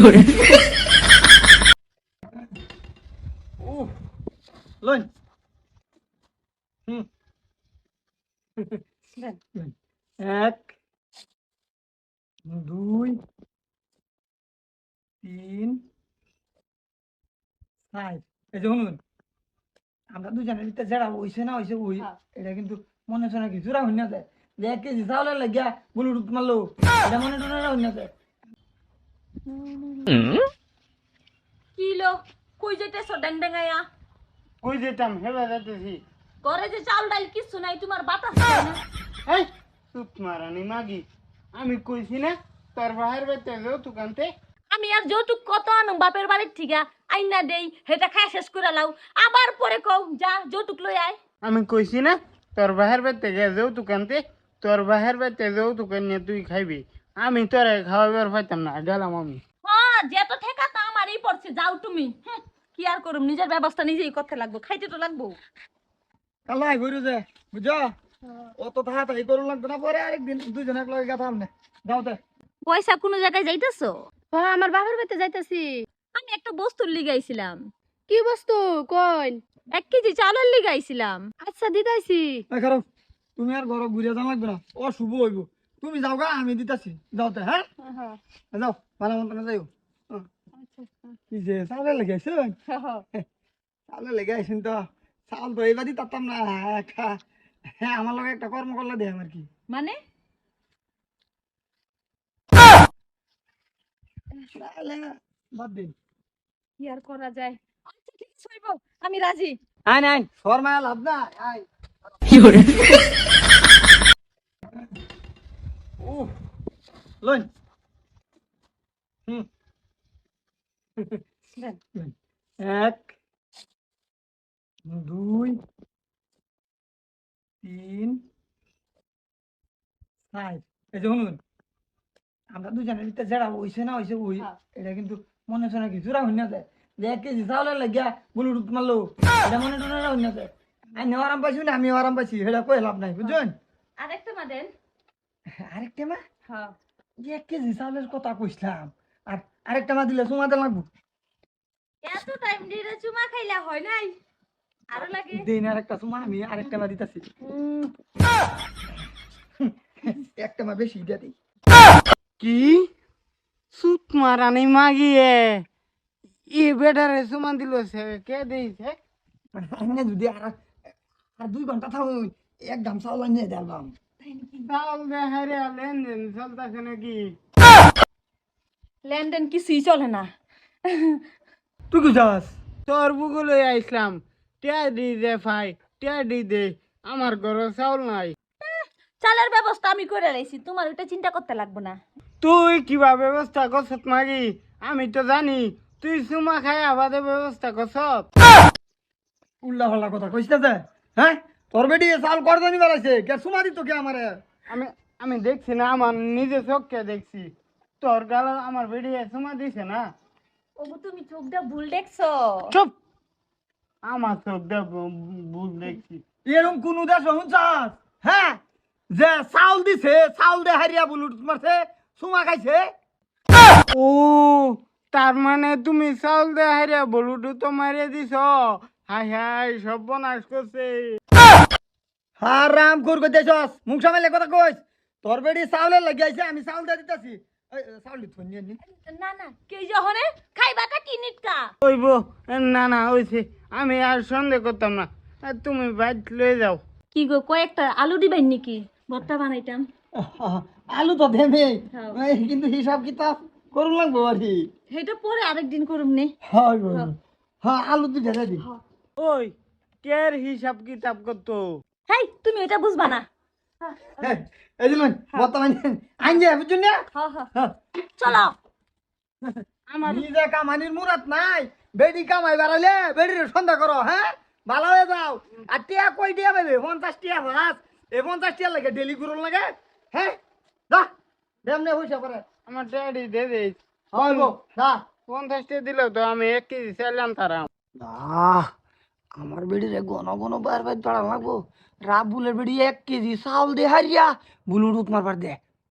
উফ, লইন। হুম। লইন। এক, দুই, তিন, চার। এই যে শুনুন, আমরা দুজনের ভিতরে যেটা হইছে না হইছে ওই, এটা কিন্তু মনে হচ্ছে না কিছুরা হইন না যায় যে 1 কেজি চাউলের লাগিয়া ব্লুটুথ মারলো, এটা মনে টনে হইন না যায়। কিলো কই যেতেছ ড্যাংড্যাঙ্গাইয়া? কই যেতাম হেবা যাইতেছি। ঘরে যে চাল ডাল কিছু নাই, তোমার বাতাস হয় না? এই চুপ মারানি মাগি, আমি কইছি না তোর বাহির বাইতে যাও তুকানতে। আমি আর যৌতুক কত আনুম বাপের বাড়ির ঠিকা আইনা দেই, হেটা খাই শেষ করে লাও, আবার পরে কও যা যৌতুক লই আয়। আমি কইছি না তোর বাহির বাইতে যাও তুকানতে, তোর বাহির বাইতে যাও তুকান নিয়ে তুই খাইবি, আমি তোরে খাওয়াবার পাইতাম না, গেলাম আমি। হ্যাঁ, যে তো ঠেকা তো আমারই পড়ছে, যাও তুমি। কি আর করুম, নিজের ব্যবস্থা নিজেই করতে লাগবো, খাইতে তো লাগবো। কালাই ঘুরে যে বুঝছো, অত তাড়াতাড়ি করুন লাগতো না, পরে আরেকদিন দুজনে এক লগে গেতাম না। যাও তে। পয়সা কোনো জায়গায় যাইতেছো? হ্যাঁ, আমার বাবার বাড়িতে যাইতাছি। আমি একটা বস্তুর লিগাইছিলাম। কি বস্তু কইন? 1 কেজি চালের লিগাইছিলাম। আচ্ছা দিতাছি। এই খারাপ, তুমি আর ঘর ঘুরে যাওয়া লাগবে না, ও শুভ হইব। তুমি যাও গা, আমি দিতেছি। যাও তে। হ্যাঁ, যাও ভালো মতো যাইও। কি যে চাউলে লেগে আইসেন, চাউলে লেগে আইসেন তো, চাউল তো এইবার দিতাম না। হ্যাঁ, আমার লগে একটা কর্ম করলে দেয় আর কি। মানে তাহলে বাদ দিন। কি আর করা যায়? আচ্ছা ঠিক আছে হইব, আমি রাজি। আইন আইন, শর্মায় লাভ না। আই উফ, লইন। হুম। লইন। এক, দুই, তিন, চার। এই যে শুনুন, আমরা দুজনের ভিতরে যেটা হইছে না হইছে ওই, এটা কিন্তু মনে হচ্ছে না কিছুরা হইন না যায় যে 1 কেজি চাউলের লাগিয়া ব্লুটুথ মারলো, এটা মনে টনে হইন না যায়। আমি আরাম পাইছি না, আমিও আরাম পাইছি, এটা কই লাভ নাই বুঝছেন। আরেকটা মা দেন। আরেকটা মা, হ্যাঁ, যে 1 কেজি চাউলের কথা কইছিলাম, আর আরেকটা মা দিলে সুমাতে লাগবো। এত টাইম দিয়ে চুমা খাইলা হয় নাই, আরো লাগে। দিন আরেকটা সুমা, আমি আরেকটা মা দিতেছি। একটা মা বেশি দিয়া দিই। কি চুপ মারানি মাগিয়ে ই বেটারে সুমান দিল সে কে দিয়েছে? আমি যদি আর আর 2 ঘন্টা থাকো, 1 গাম চাউল নিয়ে দিলাম। চাউল দেহারে লেনদেন চলতেছে নাকি? লেনদেন কিছুই চলে না। তুই কি যাস? তোর বুগুলে আইসলাম, টিয়া দি দে ভাই, টিয়া দি দে, আমার ঘরে চাউল নাই। চালের ব্যবস্থা আমি করে রাইছি, তোমার ওটা চিন্তা করতে লাগবে না। তুই কিবা ব্যবস্থা করছত মাগি? আমি তো জানি তুই চুমা খাই আবাদে ব্যবস্থা করছত। উল্লা ফাল্লা কথা কইস না যে, হ্যাঁ? তোর বেটি চাউল কর জানি বেড়াইছে, কে সুমা দিত কে আমারে? আমি আমি দেখছি না, আমার নিজে চোখকে দেখছি তোর গাল আমার বেড়িয়ে চুমা দিছে না। ওগো তুমি চোখটা ভুল দেখছো। চুপ, আমার চোখ দিয়ে ভুল দেখছি। এরকম কোন দেশ শুনছাস? হ্যাঁ, যে চাউল দিছে, চাউল দে হারিয়া ব্লুটুথ মারছে, সুমা খাইছে। ও, তার মানে তুমি চাউল দে হারিয়া বলুটু তো মারিয়ে দিছ? হাই হাই, সর্বনাশ করছে। হারাম খুর কই দেছস, মুখ সামলে কথা কইস। তোর বেটি চাউলে লাগিয়াছে, আমি চাউল দিয়ে দিতাছি। এই চাউল দিত নিয়ে নি। না না, কে যহনে খাইবা কা কিনিটকা। ওইব, না না হইছে, আমি আর সন্দেহ করতাম না। আর তুমি বাইক লয়ে যাও। কি গো, কয়েকটা আলু দিবেন নাকি? ভর্তা বানাইতাম। আলু তো দেবে, হ্যাঁ। কিন্তু হিসাব কিতাব করুন লাগবো আর কি। সেটা পরে আরেকদিন করুম নে। হয় গো। হ্যাঁ, আলু দুইটা দিয়ে দি। ওই কের হিসাব কিতাব করতো? হেই, তুমি এটা বুঝবা না। হ্যাঁ, এই দিলেন বর্তমান আইন যে বুঝছেন না? হ্যাঁ হ্যাঁ, হ্যাঁ। চলো। আমার নিজে কামানির মুরাত নাই, বেডি কামাই বাড়াইলে বেডির সন্ধ্যা করো। হ্যাঁ, ভালো হয়ে যাও। আর টিয়া কই টিয়া পাবে? 50 টিয়া ভাত, এই 50 টিয়া লাগে ডেলি করুন লাগে। হ্যাঁ, যা দেমনে পয়সা করে। আমার ড্যাডি দে দিস। হয় গো, যা। 50 দিল তো আমি 1 কেজি চাইলাম তারাম। আমার বেডিরে ঘন ঘন বারবার বাড়া লাগবো। রাবুলের বেডি 1 কেজি চাউল দে হারিয়া ব্লুটুথ মারবার দে।